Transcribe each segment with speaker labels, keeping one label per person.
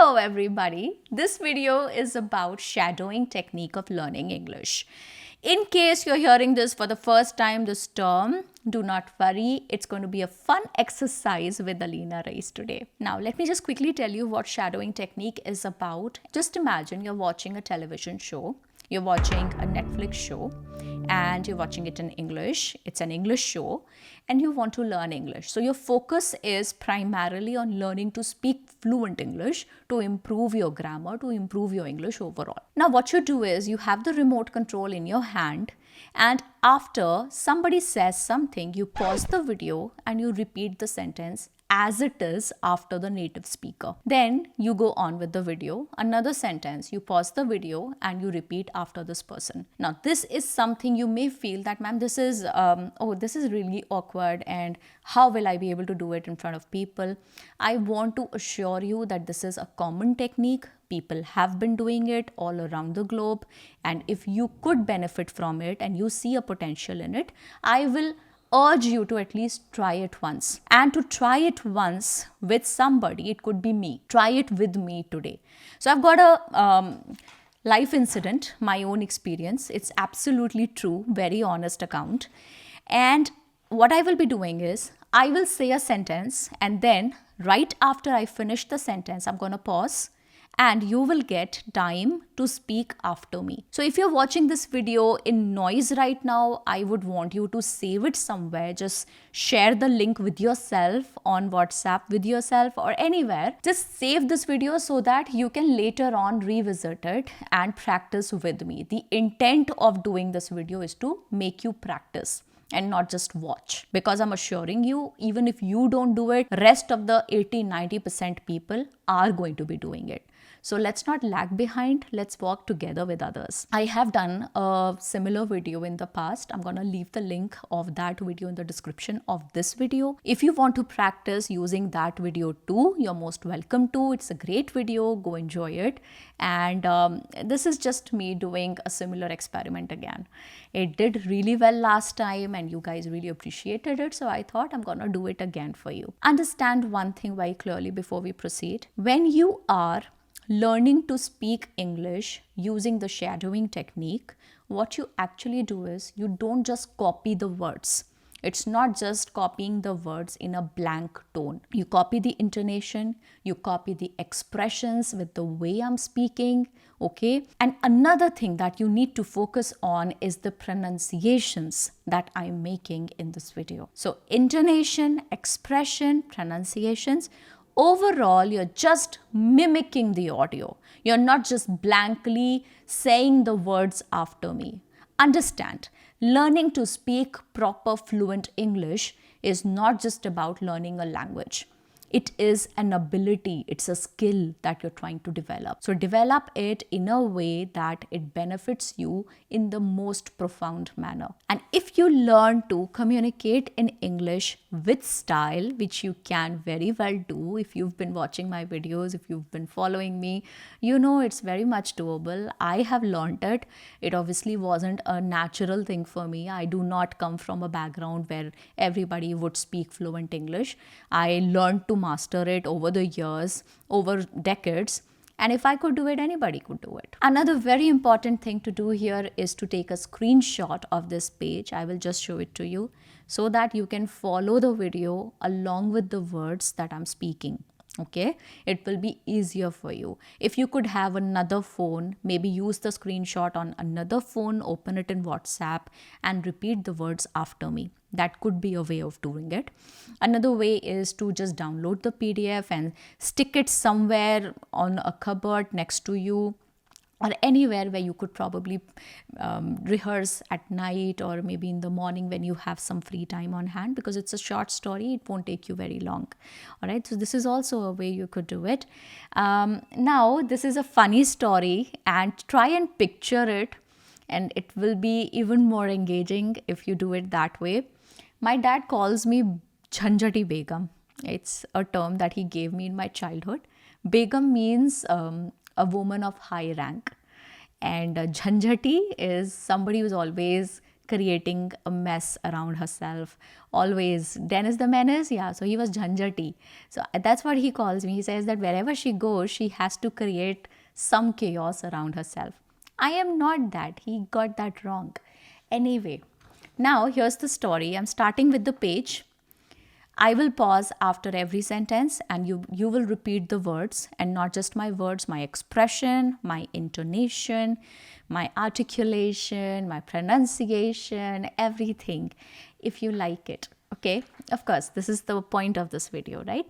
Speaker 1: Hello everybody, this video is about shadowing technique of learning English. In case you're hearing this for the first time this term, do not worry, it's going to be a fun exercise with Aleena Rais today. Now let me just quickly tell you what shadowing technique is about. Just imagine you're watching a television show, you're watching a Netflix show and you're watching it in English. It's an English show and you want to learn English. So your focus is primarily on learning to speak fluent English to improve your grammar, to improve your English overall. Now what you do is you have the remote control in your hand, and after somebody says something, you pause the video and you repeat the sentence as it is after the native speaker. Then you go on with the video. Another sentence, you pause the video and you repeat after this person. Now this is something you may feel that, ma'am, this is really awkward and how will I be able to do it in front of people? I want to assure you that this is a common technique. People have been doing it all around the globe, and if you could benefit from it and you see a potential in it, I will urge you to at least try it once. And to try it once with somebody, it could be me. Try it with me today. So I've got a life incident, my own experience. It's absolutely true, very honest account. And what I will be doing is I will say a sentence, and then right after I finish the sentence, I'm going to pause and you will get time to speak after me. So if you're watching this video in noise right now, I would want you to save it somewhere. Just share the link with yourself on WhatsApp with yourself or anywhere. Just save this video so that you can later on revisit it and practice with me. The intent of doing this video is to make you practice and not just watch, because I'm assuring you, even if you don't do it, rest of the 80-90% people are going to be doing it. So let's not lag behind. Let's walk together with others. I have done a similar video in the past. I'm going to leave the link of that video in the description of this video. If you want to practice using that video too, you're most welcome to. It's a great video. Go enjoy it. And this is just me doing a similar experiment again. It did really well last time and you guys really appreciated it. So I thought I'm going to do it again for you. Understand one thing very clearly before we proceed. When you are learning to speak English using the shadowing technique, what you actually do is you don't just copy the words. It's not just copying the words in a blank tone. You copy the intonation, you copy the expressions with the way I'm speaking, okay? And another thing that you need to focus on is the pronunciations that I'm making in this video. So intonation, expression, pronunciations. Overall, you're just mimicking the audio. You're not just blankly saying the words after me. Understand, learning to speak proper fluent English is not just about learning a language. It is an ability, it's a skill that you're trying to develop. So develop it in a way that it benefits you in the most profound manner. And if you learn to communicate in English with style, which you can very well do if you've been watching my videos, if you've been following me, you know it's very much doable. I have learned it. It obviously wasn't a natural thing for me. I do not come from a background where everybody would speak fluent English. I learned to master it over the years, over decades. And if I could do it, anybody could do it. Another very important thing to do here is to take a screenshot of this page. I will just show it to you so that you can follow the video along with the words that I'm speaking. Okay, it will be easier for you. If you could have another phone, maybe use the screenshot on another phone, open it in WhatsApp and repeat the words after me. That could be a way of doing it. Another way is to just download the PDF and stick it somewhere on a cupboard next to you, or anywhere where you could probably rehearse at night or maybe in the morning when you have some free time on hand, because it's a short story, it won't take you very long. All right, so this is also a way you could do it. Now, this is a funny story and try and picture it, and it will be even more engaging if you do it that way. My dad calls me Jhanjati Begum. It's a term that he gave me in my childhood. Begum means a woman of high rank, and Jhanjati is somebody who's always creating a mess around herself. Always. Dennis the Menace, yeah, so he was Jhanjati. So that's what he calls me. He says that wherever she goes, she has to create some chaos around herself. I am not that. He got that wrong. Anyway, now here's the story. I'm starting with the page. I will pause after every sentence and you will repeat the words, and not just my words, my expression, my intonation, my articulation, my pronunciation, everything, if you like it. Okay? Of course, this is the point of this video, right?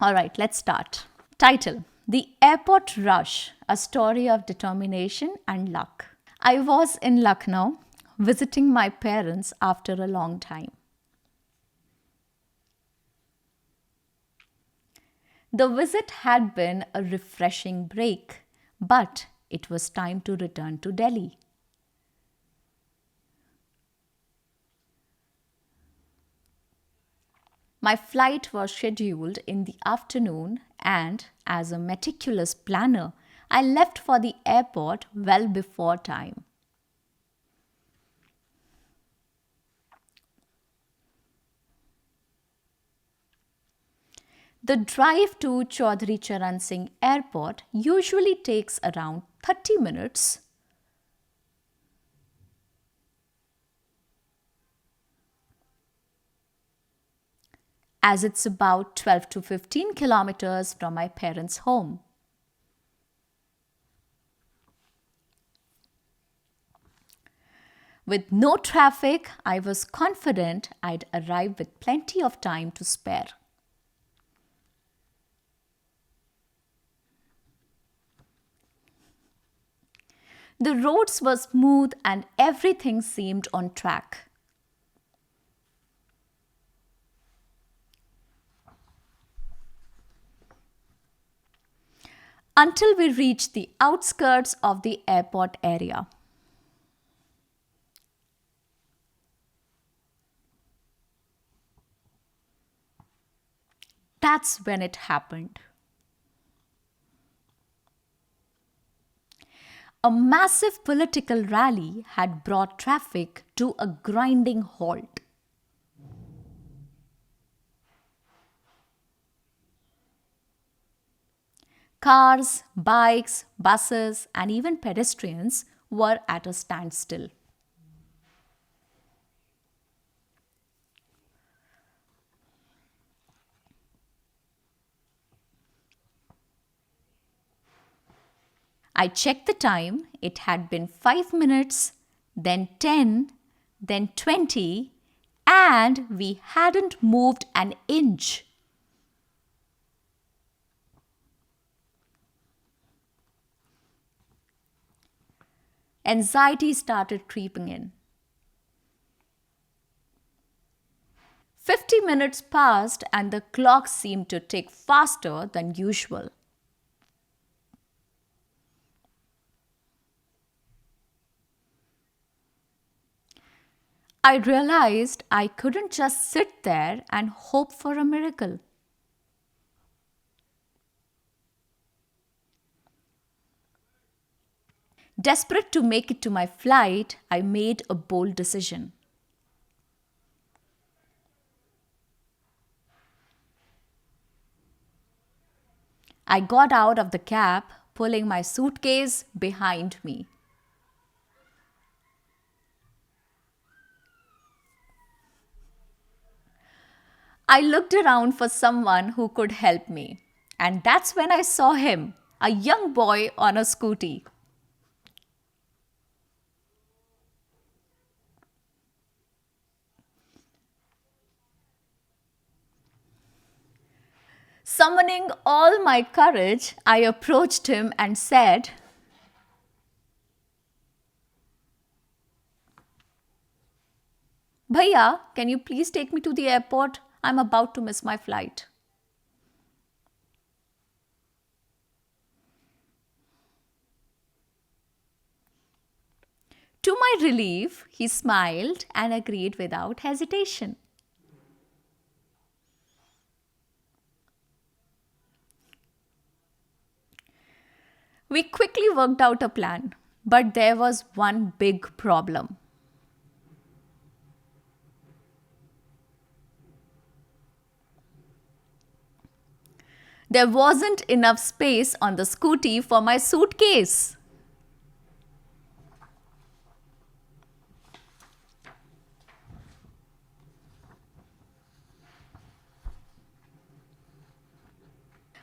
Speaker 1: All right, let's start. Title: The Airport Rush, a story of determination and luck. I was in Lucknow visiting my parents after a long time. The visit had been a refreshing break, but it was time to return to Delhi. My flight was scheduled in the afternoon, and as a meticulous planner, I left for the airport well before time. The drive to Chaudhry Charan Singh Airport usually takes around 30 minutes. As it's about 12 to 15 kilometers from my parents' home. With no traffic, I was confident I'd arrive with plenty of time to spare. The roads were smooth and everything seemed on track. Until we reached the outskirts of the airport area. That's when it happened. A massive political rally had brought traffic to a grinding halt. Cars, bikes, buses, and even pedestrians were at a standstill. I checked the time. It had been 5 minutes, then 10, then 20, and we hadn't moved an inch. Anxiety started creeping in. 50 minutes passed and the clock seemed to tick faster than usual. I realized I couldn't just sit there and hope for a miracle. Desperate to make it to my flight, I made a bold decision. I got out of the cab, pulling my suitcase behind me. I looked around for someone who could help me, and that's when I saw him, a young boy on a scooty. Summoning all my courage, I approached him and said, Bhaiya, can you please take me to the airport? I'm about to miss my flight. To my relief, he smiled and agreed without hesitation. We quickly worked out a plan, but there was one big problem. There wasn't enough space on the scooty for my suitcase.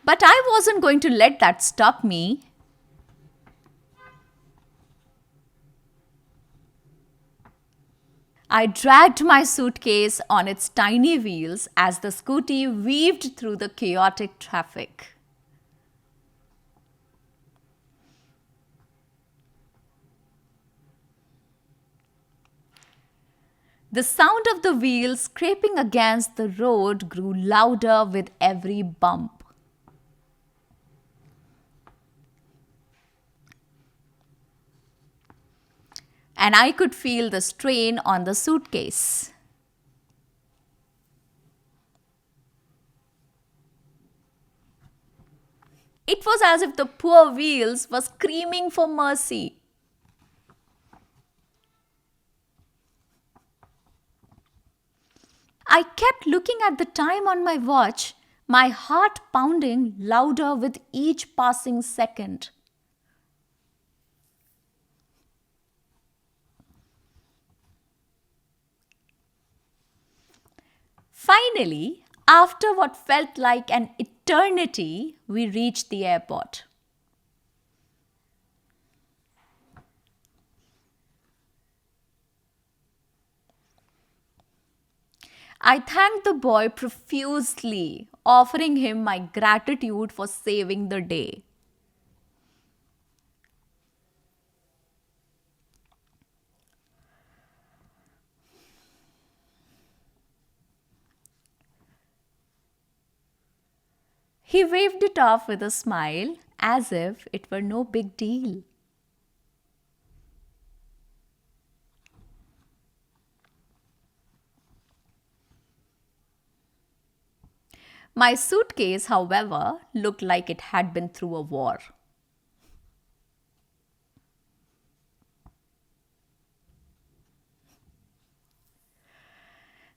Speaker 1: But I wasn't going to let that stop me. I dragged my suitcase on its tiny wheels as the scooty weaved through the chaotic traffic. The sound of the wheels scraping against the road grew louder with every bump. And I could feel the strain on the suitcase. It was as if the poor wheels were screaming for mercy. I kept looking at the time on my watch, my heart pounding louder with each passing second. Finally, after what felt like an eternity, we reached the airport. I thanked the boy profusely, offering him my gratitude for saving the day. He waved it off with a smile as if it were no big deal. My suitcase, however, looked like it had been through a war.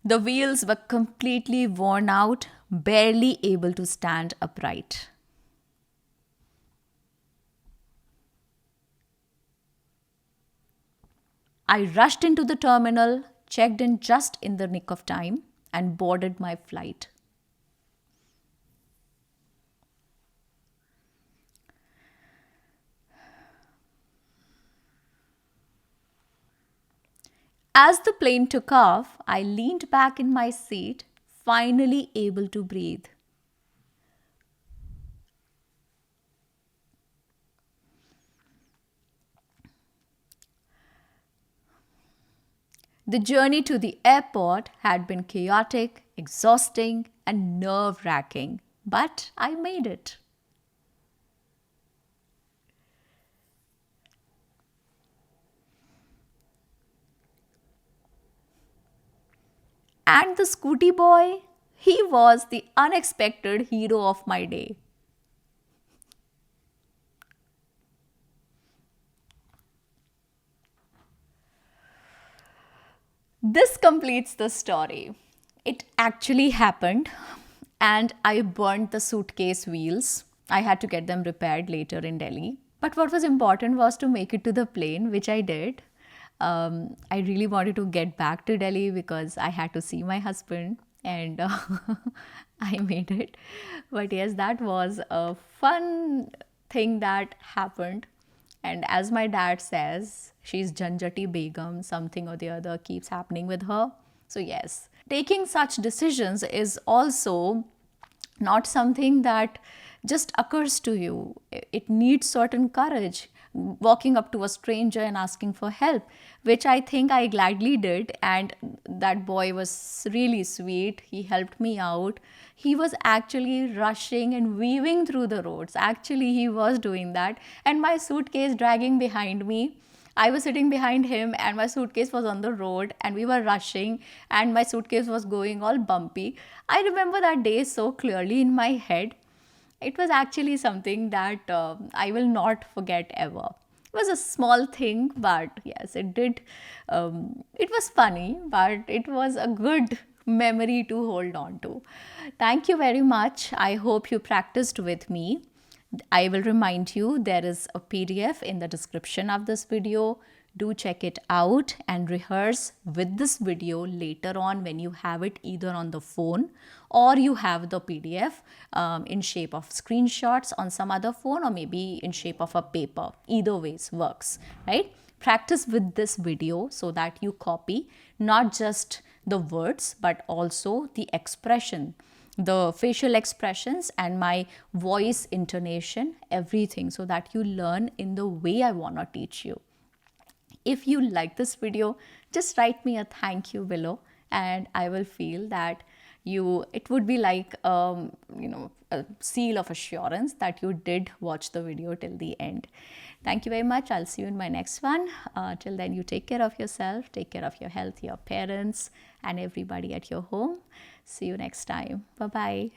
Speaker 1: The wheels were completely worn out, barely able to stand upright. I rushed into the terminal, checked in just in the nick of time, and boarded my flight. As the plane took off, I leaned back in my seat, finally able to breathe. The journey to the airport had been chaotic, exhausting, and nerve wracking, but I made it. And the scooty boy, he was the unexpected hero of my day. This completes the story. It actually happened, and I burnt the suitcase wheels. I had to get them repaired later in Delhi. But what was important was to make it to the plane, which I did. I really wanted to get back to Delhi because I had to see my husband, and I made it. But yes, that was a fun thing that happened. And as my dad says, she's Janjati Begum, something or the other keeps happening with her. So, yes, taking such decisions is also not something that just occurs to you. It needs certain courage. Walking up to a stranger and asking for help, which I think I gladly did. And that boy was really sweet. He helped me out. He was actually rushing and weaving through the roads. Actually, he was doing that. And my suitcase dragging behind me. I was sitting behind him and my suitcase was on the road and we were rushing and my suitcase was going all bumpy. I remember that day so clearly in my head. It was actually something that I will not forget ever. It was a small thing, but yes, it did. It was funny, but it was a good memory to hold on to. Thank you very much. I hope you practiced with me. I will remind you there is a PDF in the description of this video. Do check it out and rehearse with this video later on when you have it either on the phone or you have the PDF in shape of screenshots on some other phone or maybe in shape of a paper. Either ways works, right? Practice with this video so that you copy not just the words but also the expression, the facial expressions and my voice intonation, everything, so that you learn in the way I want to teach you. If you like this video, just write me a thank you below and I will feel that it would be like a seal of assurance that you did watch the video till the end. Thank you very much. I'll see you in my next one. Till then, you take care of yourself, take care of your health, your parents and everybody at your home. See you next time. Bye-bye.